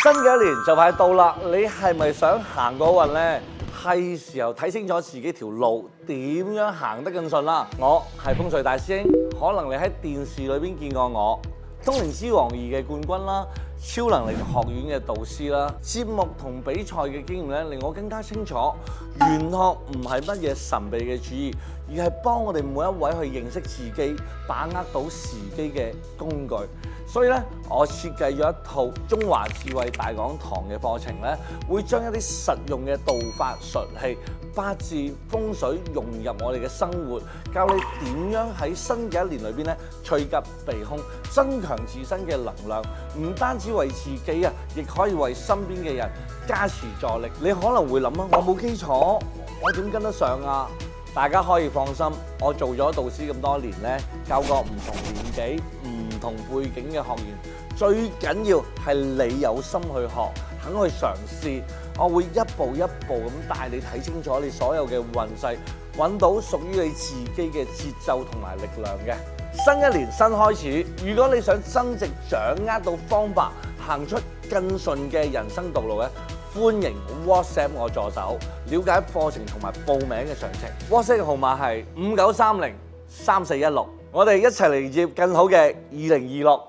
新嘅一年就快到啦，你係咪想行過運呢？係時候睇清楚自己條路點樣行得更順啦。我係風水大師兄，可能你喺電視裏邊見過我，通靈之王2嘅冠軍啦，超能力學院嘅導師啦，節目同比賽嘅經驗咧，令我更加清楚，玄學唔係乜嘢神秘嘅主義，而係幫我哋每一位去認識自己，把握到時機嘅工具。所以咧，我設計咗一套中華智慧大講堂嘅課程咧，會將一啲實用嘅道法術器、八字風水融入我哋嘅生活，教你點樣喺新嘅一年裏邊咧趨吉避凶，增強自身嘅能量，唔單止為自己啊，亦可以為身邊嘅人加持助力。你可能會諗啊，我冇基礎，我點跟得上啊？大家可以放心，我做咗導師咁多年咧，教過唔同年紀、唔同背景嘅學員，最緊要係你有心去學，肯去嘗試。我會一步一步咁帶你睇清楚你所有嘅運勢，揾到屬於你自己嘅節奏同埋力量嘅。新一年新開始，如果你想增值掌握到方法，行出更順嘅人生道路咧，歡迎 WhatsApp 我助手，了解課程同埋報名嘅詳情。WhatsApp 嘅號碼係59303416，我哋一齊嚟接更好嘅2026。